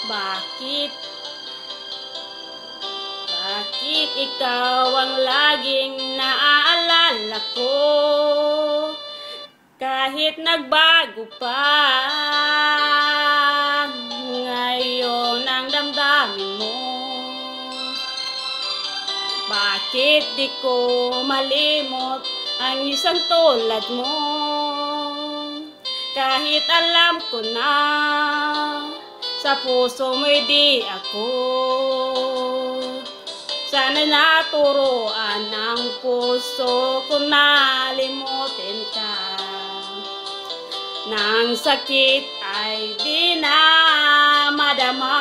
Bakit? Bakit ikaw ang laging naaalala ko? Kahit nagbago pa ngayon ang damdamin mo. Bakit di ko malimot ang isang tulad mo? Kahit alam ko na sa puso mo'y di ako. Sana naturuan ang puso ko na limutin ka. Nang sakit ay di na madama.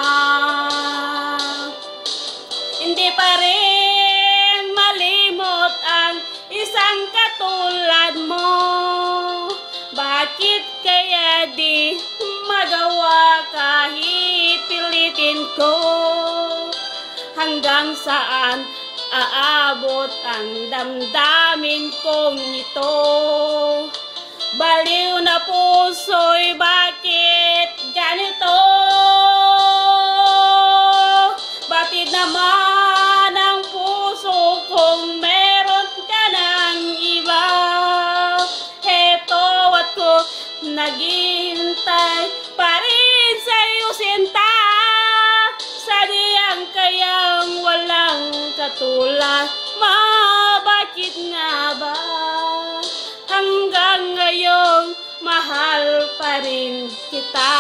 Hindi pa rin malimot ang isang katulad mo. Bakit kaya di magawa kahit pilitin ko? Hanggang saan aabot ang damdamin kong ito? Baliw na puso'y bakit ganito? Batid naman ang puso kung meron ka ng iba. Heto at ko naghihintay pa rin sa'yo sinta. Sadyang kayang walang katulad mo. Bakit nga ba hanggang ngayon mahal pa rin kita?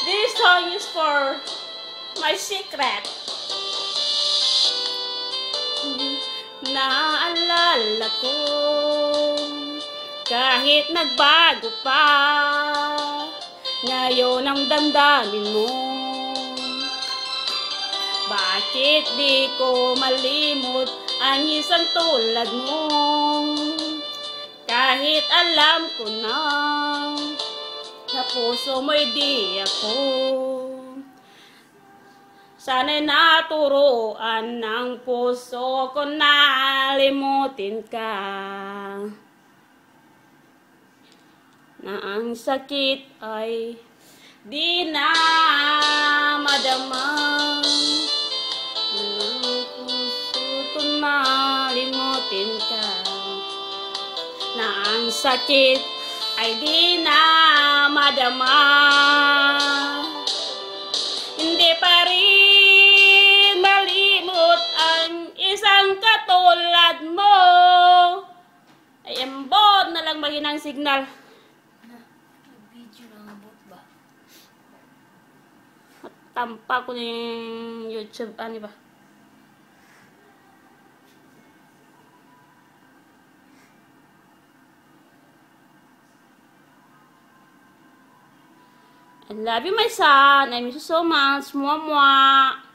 This song is for my secret. Naalala ko kahit nagbago pa ngayon ang damdamin mo. Bakit di ko malimot ang isang tulad mo? Kahit alam ko na sa puso mo'y di ako. Sana'y naturuan ng puso ko na limutin ka. Na ang sakit ay di na madama. Ang puso ko na limutin ka. Na ang sakit ay di na madama. Hindi pa rin malimot ang isang katulad mo. Ay embod na lang mahinang signal. Tampa ko na yung YouTube, ano ba? I love you, my son. I miss you so much. Mwah, mwah.